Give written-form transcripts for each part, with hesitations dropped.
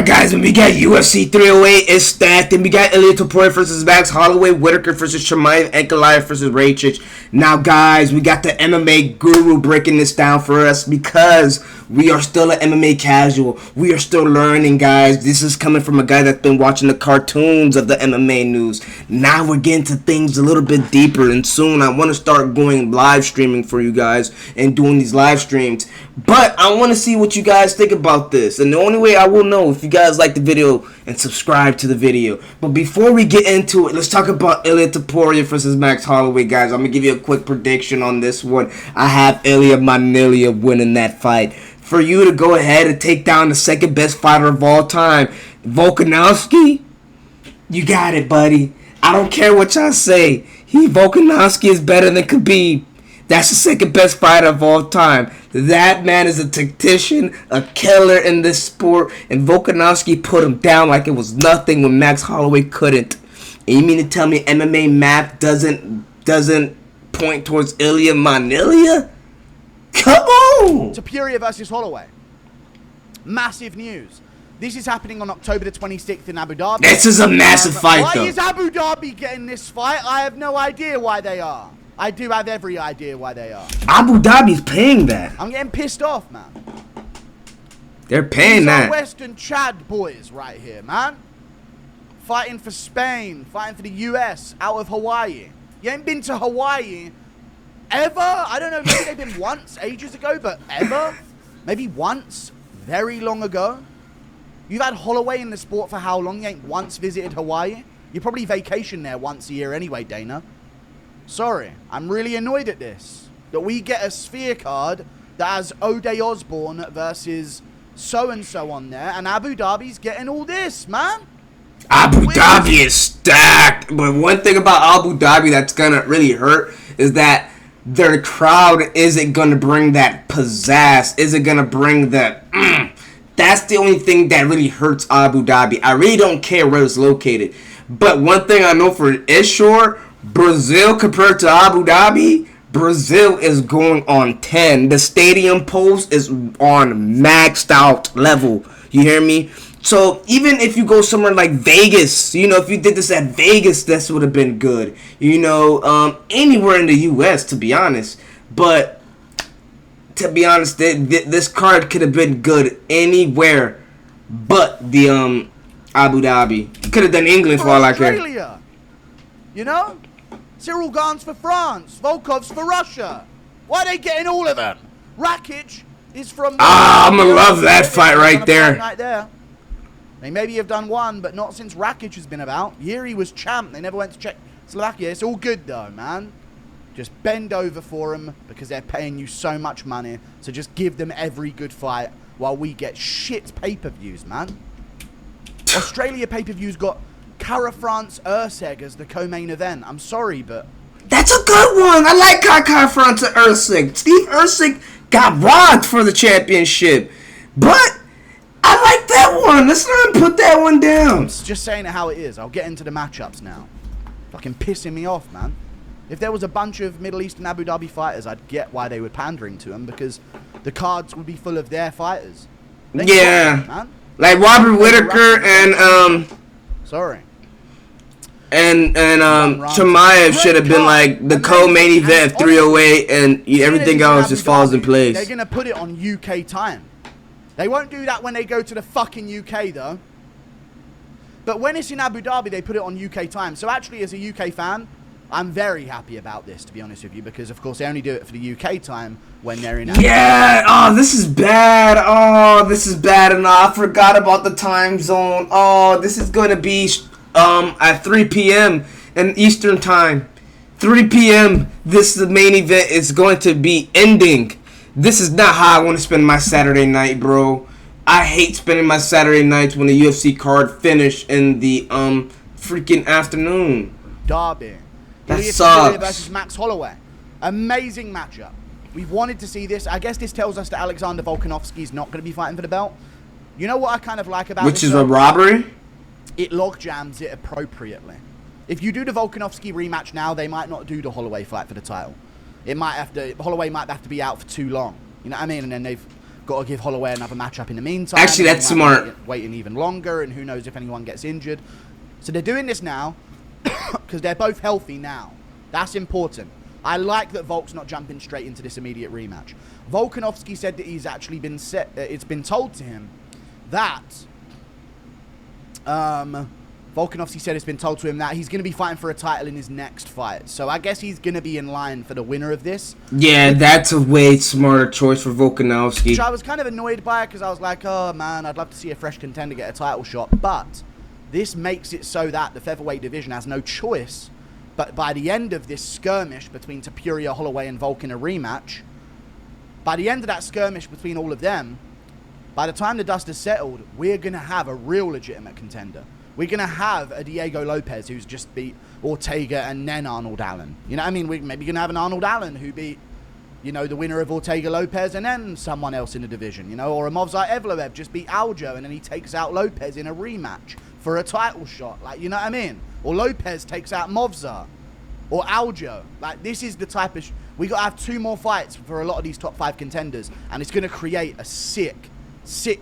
guys, when we got UFC 308, it's stacked. Then we got Topuria versus Max Holloway, Whitaker versus Chimaev, Ankalaev versus Rakic. Now, guys, we got the MMA guru breaking this down for us because we are still an MMA casual. We are still learning, guys. This is coming from a guy that's been watching the cartoons of the MMA news. Now we're getting to things a little bit deeper, and soon I want to start going live streaming for you guys and doing these live streams. But I want to see what you guys think about this, and the only way I will know if you guys like the video and subscribe to the video. But before we get into it, let's talk about Topuria versus Max Holloway, guys. I'm gonna give you a quick prediction on this one. I have Ilya Manilya winning that fight. For you to go ahead and take down the second best fighter of all time, Volkanovski, you got it, buddy. I don't care what y'all say. Volkanovski is better than Khabib. That's the second best fighter of all time. That man is a tactician, a killer in this sport, and Volkanovski put him down like it was nothing when Max Holloway couldn't. And you mean to tell me MMA map doesn't point towards Ilya Manilya? Come on! Topuria versus Holloway. Massive news. This is happening on October the 26th in Abu Dhabi. This is a massive fight, though. Why is Abu Dhabi getting this fight? I have no idea why they are. I do have every idea why they are. Abu Dhabi's paying that. I'm getting pissed off, man. They're paying These that. are Western Chad boys right here, man. Fighting for Spain, fighting for the US, out of Hawaii. You ain't been to Hawaii ever? I don't know, maybe they've been once, ages ago, but ever? Maybe once, very long ago. You've had Holloway in the sport for how long? You ain't once visited Hawaii? You probably vacation there once a year anyway, Dana. Sorry, I'm really annoyed at this. That we get a sphere card that has O'Day Osborne versus so-and-so on there, and Abu Dhabi's getting all this, man. Abu Dhabi is stacked. But one thing about Abu Dhabi that's going to really hurt is that their crowd isn't going to bring that pizzazz. Isn't going to bring that... That's the only thing that really hurts Abu Dhabi. I really don't care where it's located. But one thing I know for sure... Brazil compared to Abu Dhabi, Brazil is going on 10. The stadium post is on maxed out level. You hear me? So even if you go somewhere like Vegas, you know, if you did this at Vegas, this would have been good. You know, anywhere in the U.S., to be honest. But to be honest, this card could have been good anywhere but the Abu Dhabi. You could have done England for all I care. Australia, you know? Cyril Gans for France. Volkov's for Russia. Why are they getting all of them? Rakic is from... I'm going to love that fight right there. They maybe have done one, but not since Rakic has been about. Yuri was champ. They never went to Czechoslovakia. It's all good, though, man. Just bend over for them because they're paying you so much money. So just give them every good fight while we get shit pay-per-views, man. Australia pay-per-views got... Kara France Urseg as the co-main event. I'm sorry, but... That's a good one. I like Kara France Urseg. Steve Ursig got robbed for the championship. But I like that one. Let's not put that one down. I'm just saying it how it is. I'll get into the matchups now. Fucking pissing me off, man. If there was a bunch of Middle East and Abu Dhabi fighters, I'd get why they were pandering to them, because the cards would be full of their fighters. Yeah. Man. Like Robert Whitaker and... Sorry. And Chimaev should have been like the co-main event of 308, and everything else just falls in place. They're going to put it on UK time. They won't do that when they go to the fucking UK, though. But when it's in Abu Dhabi, they put it on UK time. So actually, as a UK fan, I'm very happy about this, to be honest with you, because, of course, they only do it for the UK time when they're in Abu Dhabi. Yeah! Oh, this is bad. Oh, this is bad. And I forgot about the time zone. Oh, this is going to be... at 3 p.m. in Eastern Time. 3 p.m. This the main event is going to be ending. This is not how I want to spend my Saturday night, bro. I hate spending my Saturday nights when the UFC card finish in the freaking afternoon. Derby. That sucks. Versus Max Holloway. Amazing matchup. We've wanted to see this. I guess this tells us that Alexander Volkanovski is not going to be fighting for the belt. You know what I kind of like about Which this? is a robbery? It log jams it appropriately. If you do the Volkanovski rematch now, they might not do the Holloway fight for the title. It might have to... Holloway might have to be out for too long. You know what I mean? And then they've Got to give Holloway another matchup in the meantime. Actually, that's smart. Waiting even longer, and who knows if anyone gets injured. So they're doing this now because they're both healthy now. That's important. I like that Volk's not jumping straight into this immediate rematch. Volkanovski said that he's actually been set. It's been told to him that Volkanovski said it's been told to him that he's going to be fighting for a title in his next fight. So I guess he's going to be in line for the winner of this. Yeah, that's a way smarter choice for Volkanovski. Which I was kind of annoyed by because I was like, oh man, I'd love to see a fresh contender get a title shot. But this makes it so that the featherweight division has no choice. But by the end of this skirmish between Topuria, Holloway, and Volk in a rematch, by the end of that skirmish between all of them, by the time the dust is settled, we're going to have a real legitimate contender. We're going to have a Diego Lopez who's just beat Ortega and then Arnold Allen. You know what I mean? We're maybe going to have an Arnold Allen who beat, you know, the winner of Ortega Lopez and then someone else in the division, you know, or a Movsar Evloev just beat Aljo and then he takes out Lopez in a rematch for a title shot. Like, you know what I mean? Or Lopez takes out Movsar or Aljo. Like, this is the type of... we got to have 2 more fights for a lot of these top 5 contenders, and it's going to create a sick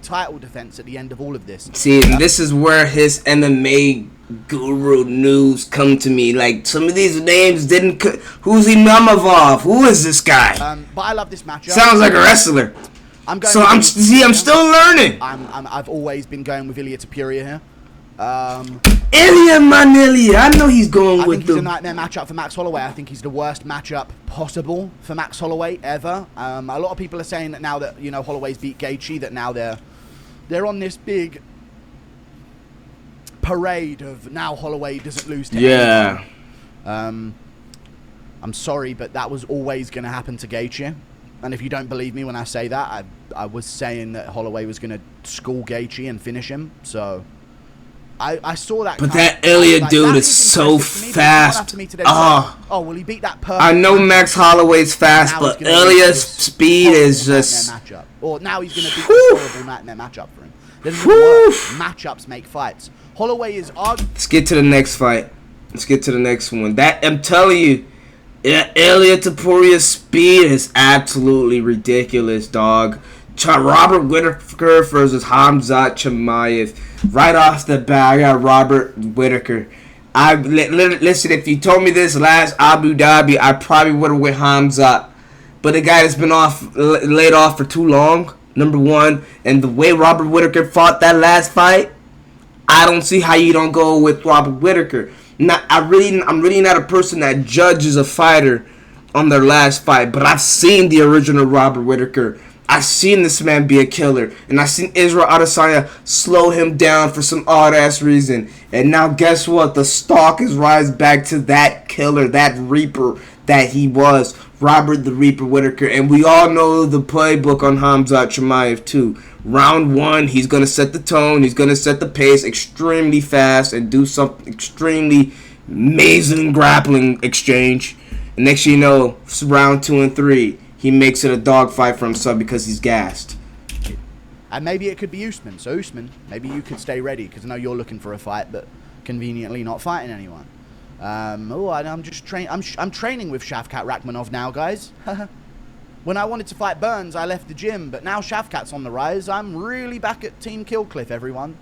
title defense at the end of all of this. See, this is where his MMA guru news come to me. Like, some of these names didn't... who's Imamov? Who is this guy? But I love this matchup. Sounds like a wrestler. I'm still learning. I've always been going with Ilia Topuria here. Ilya Manilya, I know he's going with I think he's a nightmare matchup for Max Holloway. I think he's the worst matchup possible for Max Holloway ever. A lot of people are saying that now that, you know, Holloway's beat Gaethje, that now they're on this big parade of now Holloway doesn't lose to anyone. I'm sorry, but that was always going to happen to Gaethje. And if you don't believe me when I say that, I was saying that Holloway was going to school Gaethje and finish him. So I saw that. But that Ilya dude is so fast. Oh, well, he beat that perfect. I know Max Holloway's fast, but Ilya's speed is just... matchup. Or now he's going to beat this horrible nightmare matchup for him. Matchups make fights. Holloway is... Let's get to the next fight. Let's get to the next one. That, I'm telling you, Ilia Topuria's speed is absolutely ridiculous, dog. Robert Whittaker versus Khamzat Chimaev. Right off the bat, I got Robert Whittaker. Listen, if you told me this last Abu Dhabi, I probably would have went Khamzat. But the guy that's been laid off for too long, number one, and the way Robert Whittaker fought that last fight, I don't see how you don't go with Robert Whittaker. I'm really not a person that judges a fighter on their last fight, but I've seen the original Robert Whittaker. I've seen this man be a killer, and I've seen Israel Adesanya slow him down for some odd-ass reason. And now guess what? The stock is rise back to that killer, that Reaper that he was, Robert the Reaper Whittaker. And we all know the playbook on Khamzat Chimaev too. Round 1, he's going to set the tone, he's going to set the pace extremely fast and do something extremely amazing grappling exchange. And next you know, round 2 and 3. He makes it a dogfight for himself because he's gassed. And maybe it could be Usman. So Usman, maybe you could stay ready because I know you're looking for a fight, but conveniently not fighting anyone. I'm just I'm training with Shavkat Rakhmonov now, guys. When I wanted to fight Burns, I left the gym, but now Shavkat's on the rise. I'm really back at Team Killcliff, everyone.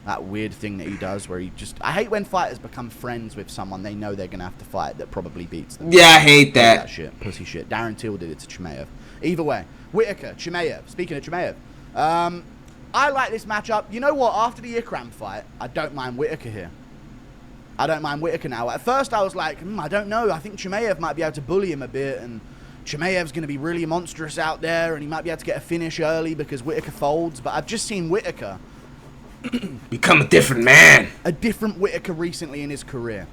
That weird thing that he does where he just... I hate when fighters become friends with someone they know they're going to have to fight that probably beats them. Yeah, I hate that. Shit, pussy shit. Darren Till did it to Chimaev. Either way, Whittaker, Chimaev. Speaking of Chimaev, I like this matchup. You know what? After the Ikram fight, I don't mind Whittaker here. I don't mind Whittaker now. At first, I was like, I don't know. I think Chimaev might be able to bully him a bit, and Chimaev's going to be really monstrous out there, and he might be able to get a finish early because Whittaker folds. But I've just seen Whittaker become a different man. A different Whittaker recently in his career.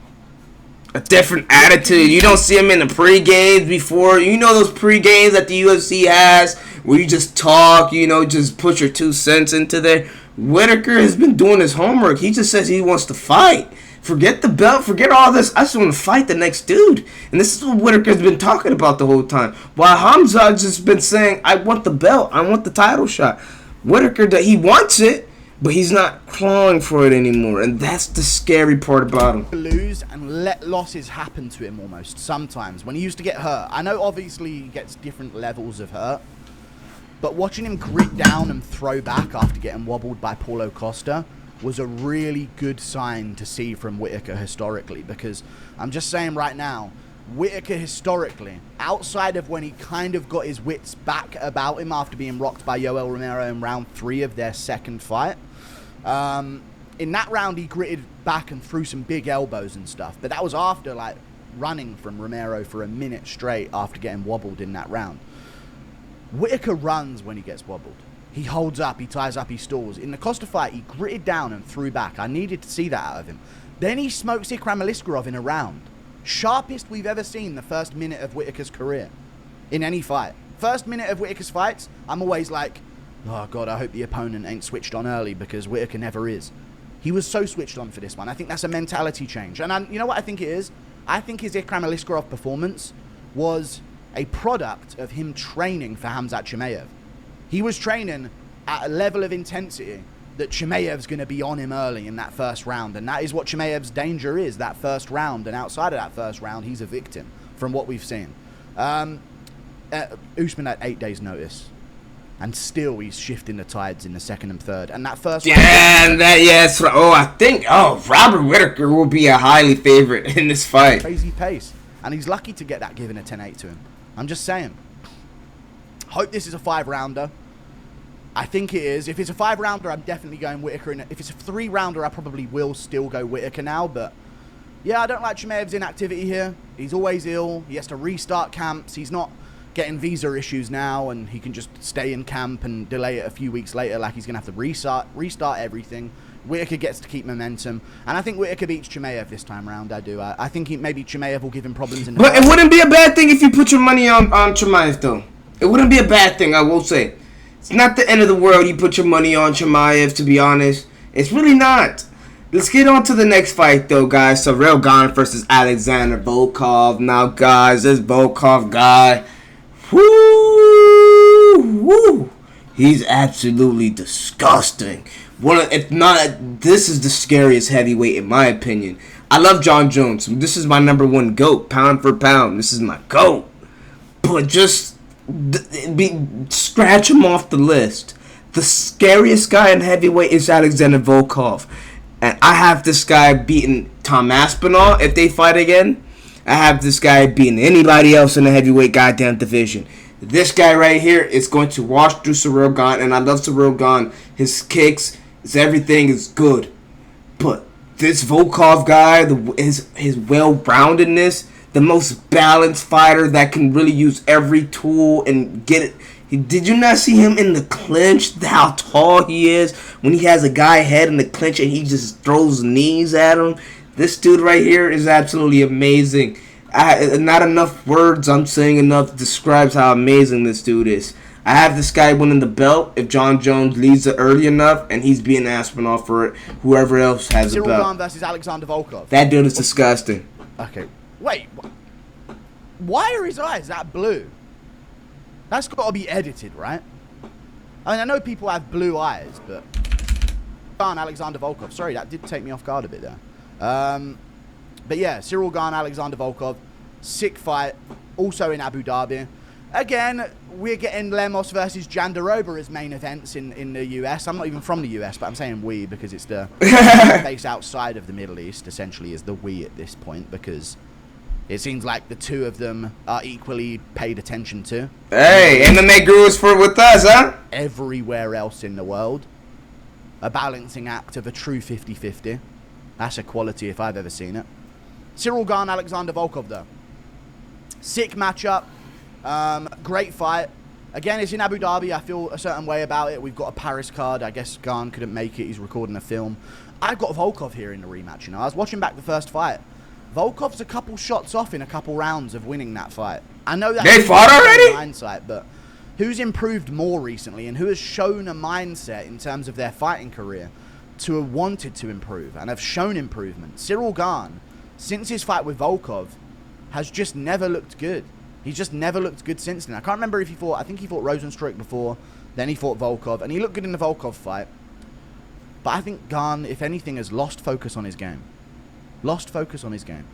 A different attitude. You don't see him in the pre-games before. You know those pre-games that the UFC has where you just talk, you know, just put your 2 cents into there. Whittaker has been doing his homework. He just says he wants to fight. Forget the belt. Forget all this. I just want to fight the next dude. And this is what Whittaker's been talking about the whole time. While Khamzat's just been saying, I want the belt. I want the title shot. Whittaker, he wants it, but he's not clawing for it anymore, and that's the scary part about him. Lose and let losses happen to him almost sometimes when he used to get hurt. I know obviously he gets different levels of hurt, But watching him grit down and throw back after getting wobbled by Paulo Costa was a really good sign to see from Whittaker historically, because I'm just saying right now, Whittaker historically, outside of when he kind of got his wits back about him after being rocked by Yoel Romero in round 3 of their second fight, in that round he gritted back and threw some big elbows and stuff, but that was after like running from Romero for a minute straight after getting wobbled in that round. Whittaker runs when he gets wobbled. He holds up, he ties up, he stalls. In the Costa fight, he gritted down and threw back. I needed to see that out of him. Then he smokes Ikram Aliskerov in a round. Sharpest we've ever seen the first minute of Whittaker's career in any fight. First minute of Whittaker's fights, I'm always like, oh God, I hope the opponent ain't switched on early, because Whittaker never is. He was so switched on for this one. I think that's a mentality change. And you know what I think it is? I think his Ikram Aliskerov performance was a product of him training for Khamzat Chimaev. He was training at a level of intensity that Chimaev's going to be on him early in that first round. And that is what Chimaev's danger is, that first round. And outside of that first round, he's a victim from what we've seen. Usman had 8 days notice. And still he's shifting the tides in the second and third. And that first round... Robert Whittaker will be a highly favorite in this fight. Crazy pace. And he's lucky to get that given a 10-8 to him. I'm just saying. Hope this is a 5-rounder. I think it is. If it's a 5-rounder, I'm definitely going Whittaker. And if it's a 3-rounder, I probably will still go Whittaker now. But yeah, I don't like Chimaev's inactivity here. He's always ill. He has to restart camps. He's not getting visa issues now, and he can just stay in camp and delay it a few weeks later. Like, he's going to have to restart everything. Whittaker gets to keep momentum. And I think Whittaker beats Chimaev this time around. I do. I think maybe Chimaev will give him problems in the But it wouldn't be a bad thing if you put your money on Chimaev, though. It wouldn't be a bad thing, I will say. It's not the end of the world you put your money on Chimaev, to be honest. It's really not. Let's get on to the next fight, though, guys. Ciryl Gane versus Alexander Volkov. Now, guys, this Volkov guy, whoo, he's absolutely disgusting. This is the scariest heavyweight, in my opinion. I love John Jones. This is my number 1 GOAT, pound for pound. This is my GOAT. But just... scratch him off the list. The scariest guy in heavyweight is Alexander Volkov, and I have this guy beating Tom Aspinall if they fight again. I have this guy beating anybody else in the heavyweight goddamn division. This guy right here is going to wash through Ciryl Gane, and I love Ciryl Gane. His kicks, his everything is good, but this Volkov guy, his well-roundedness, the most balanced fighter that can really use every tool and get it. Did you not see him in the clinch? How tall he is when he has a guy head in the clinch and he just throws knees at him. This dude right here is absolutely amazing. Not enough words I'm saying enough describes how amazing this dude is. I have this guy winning the belt if John Jones leads it early enough, and he's being Aspinall for it. Whoever else has the belt. Ciryl Gane versus Alexander Volkov. That dude is disgusting. Okay. Wait, why are his eyes that blue? That's got to be edited, right? I mean, I know people have blue eyes, but... Alexander Volkov. Sorry, that did take me off guard a bit there. But yeah, Ciryl Gane, Alexander Volkov. Sick fight. Also in Abu Dhabi. Again, we're getting Lemos versus Jandaroba as main events in the US. I'm not even from the US, but I'm saying we because it's the base outside of the Middle East, essentially, is the we at this point, because... it seems like the two of them are equally paid attention to. Hey, MMA gurus with us, huh? Everywhere else in the world. A balancing act of a true 50-50. That's a quality if I've ever seen it. Ciryl Gane, Alexander Volkov, though. Sick matchup. Great fight. Again, it's in Abu Dhabi. I feel a certain way about it. We've got a Paris card. I guess Gane couldn't make it. He's recording a film. I've got Volkov here in the rematch, you know. I was watching back the first fight. Volkov's a couple shots off in a couple rounds of winning that fight. I know that they fought already? Hindsight, but who's improved more recently and who has shown a mindset in terms of their fighting career to have wanted to improve and have shown improvement? Ciryl Gane, since his fight with Volkov, has just never looked good. He's just never looked good since then. I can't remember if he fought... I think he fought Rosenstruck before, then he fought Volkov, and he looked good in the Volkov fight. But I think Gane, if anything, has lost focus on his game. Lost focus on his game.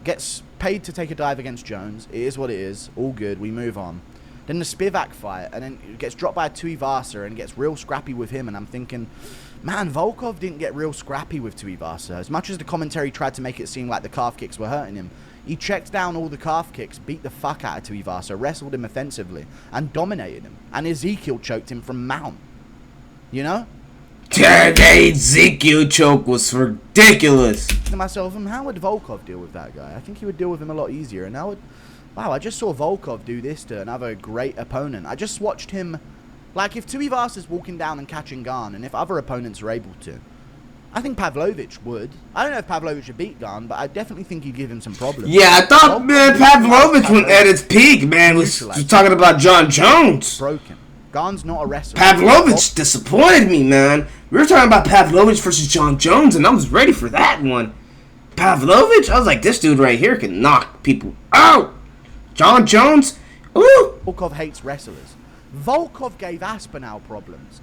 Gets paid to take a dive against Jones. It is what it is. All good. We move on. Then the Spivak fight, and then gets dropped by Tuivasa and gets real scrappy with him. And I'm thinking, man, Volkov didn't get real scrappy with Tuivasa. As much as the commentary tried to make it seem like the calf kicks were hurting him, he checked down all the calf kicks, beat the fuck out of Tuivasa, wrestled him offensively, and dominated him. And Ezekiel choked him from mount. You know? That Ezekiel choke was ridiculous. To myself, how would Volkov deal with that guy? I think he would deal with him a lot easier. And wow, I just saw Volkov do this to another great opponent. I just watched him, like, if Tuivasa's walking down and catching Garn, and if other opponents are able to, I think Pavlovich would. I don't know if Pavlovich would beat Garn, but I definitely think he'd give him some problems. Yeah, I thought, man, Pavlovich was at its peak, man, was talking about John Jones. Broken. Garn's not a wrestler. Pavlovich disappointed me, man. We were talking about Pavlovich versus John Jones, and I was ready for that one. Pavlovich? I was like, this dude right here can knock people out. John Jones? Ooh. Volkov hates wrestlers. Volkov gave Aspinall problems.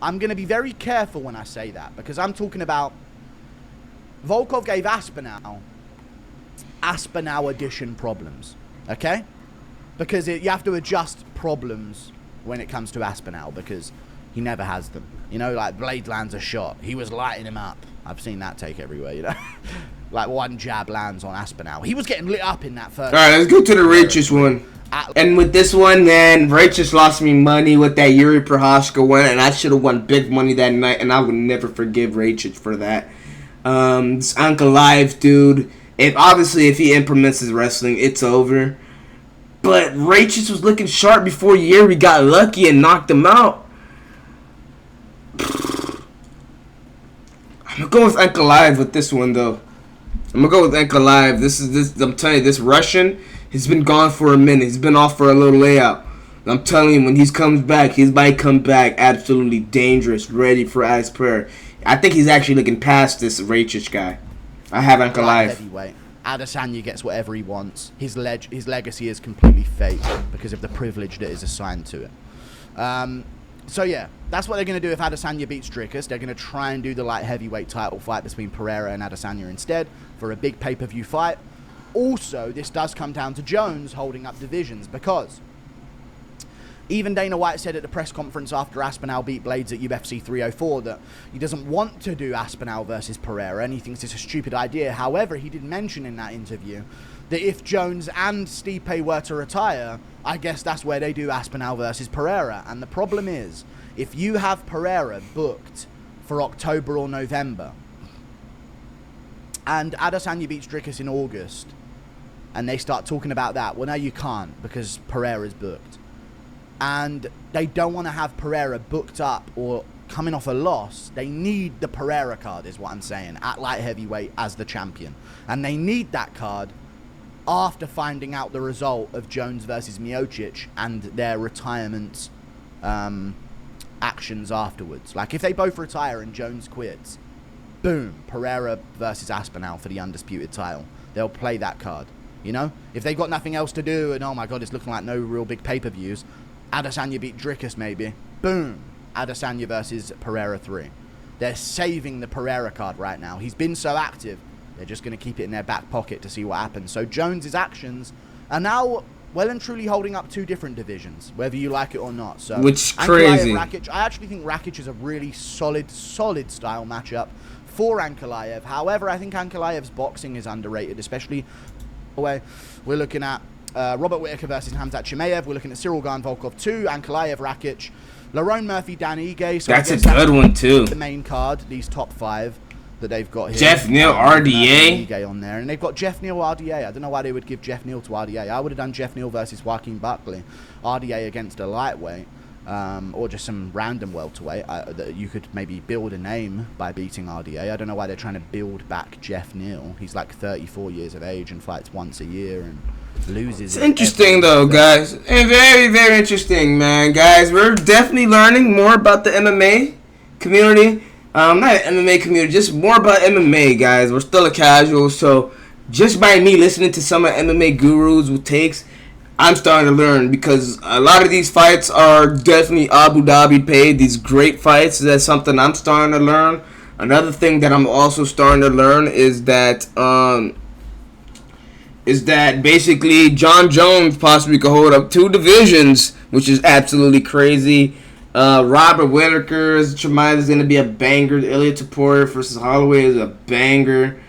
I'm going to be very careful when I say that, because I'm talking about Volkov gave Aspinall edition problems, okay? Because you have to adjust problems when it comes to Aspinall, because he never has them. You know, like Blade lands a shot. He was lighting him up. I've seen that take everywhere, you know? Like one jab lands on Aspinall. He was getting lit up in that first. All right, let's go to the Righteous one. And with this one, man, Righteous lost me money with that Yuri Prohaska one, and I should have won big money that night, and I would never forgive Righteous for that. This Ankalaev dude, if he implements his wrestling, it's over. But Righteous was looking sharp before Yuri got lucky and knocked him out. I'm gonna go with Ankalaev with this one, though. I'm gonna go with Ankalaev. I'm telling you, this Russian, he's been gone for a minute. He's been off for a little layout. I'm telling you, when he comes back, he might come back absolutely dangerous, ready for Ice Prayer. I think he's actually looking past this Righteous guy. I have Ankalaev. Heavyweight. Adesanya gets whatever he wants. His legacy is completely fake because of the privilege that is assigned to it. So yeah, that's what they're going to do if Adesanya beats Dricus. They're going to try and do the light heavyweight title fight between Pereira and Adesanya instead for a big pay-per-view fight. Also, this does come down to Jones holding up divisions, because even Dana White said at the press conference after Aspinall beat Blades at UFC 304 that he doesn't want to do Aspinall versus Pereira, and he thinks it's a stupid idea. However, he did mention in that interview that if Jones and Stipe were to retire, I guess that's where they do Aspinall versus Pereira. And the problem is, if you have Pereira booked for October or November, and Adesanya beats Dricus in August, and they start talking about that, well, no, you can't, because Pereira's booked. And they don't want to have Pereira booked up or coming off a loss. They need the Pereira card, is what I'm saying, at light heavyweight as the champion. And they need that card after finding out the result of Jones versus Miocic and their retirement actions afterwards. Like, if they both retire and Jones quits, boom, Pereira versus Aspinall for the undisputed title. They'll play that card, you know? If they've got nothing else to do and, oh my God, it's looking like no real big pay-per-views, Adesanya beat Dricus maybe, boom, Adesanya versus Pereira 3. They're saving the Pereira card right now. He's been so active, they're just going to keep it in their back pocket to see what happens. So Jones's actions are now well and truly holding up two different divisions, whether you like it or not. So, which is crazy. Rakic, I actually think Rakic is a really solid style matchup for Ankalaev. However, I think Ankalaev's boxing is underrated, especially we're looking at Robert Whittaker versus Hamzat Chimaev. We're looking at Cyril Gane Volkov 2, Ankalaev, Rakic, Lerone Murphy, Dan Ige. So that's a good one too. The main card, these top 5 that they've got here. Jeff Neal, RDA. Ige on there, and they've got Jeff Neal, RDA. I don't know why they would give Jeff Neal to RDA. I would have done Jeff Neal versus Joaquin Buckley, RDA against a lightweight, or just some random welterweight that you could maybe build a name by beating RDA. I don't know why they're trying to build back Jeff Neal. He's like 34 years of age and fights once a year and loses. It's interesting though, guys. And very, very interesting, man. Guys, we're definitely learning more about the MMA community. Not MMA community, just more about MMA, guys. We're still a casual, so just by me listening to some of MMA gurus with takes, I'm starting to learn, because a lot of these fights are definitely Abu Dhabi paid. These great fights, that's something I'm starting to learn. Another thing that I'm also starting to learn is that is that basically John Jones possibly could hold up 2 divisions, which is absolutely crazy. Robert Whittaker's Chimaev is going to be a banger. Ilya Topuria versus Holloway is a banger.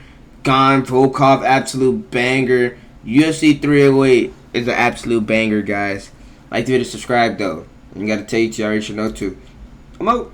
Gon Volkov, absolute banger. UFC 308 is an absolute banger, guys. Like the video, subscribe though. You got to tell you, you already should know too. I'm out.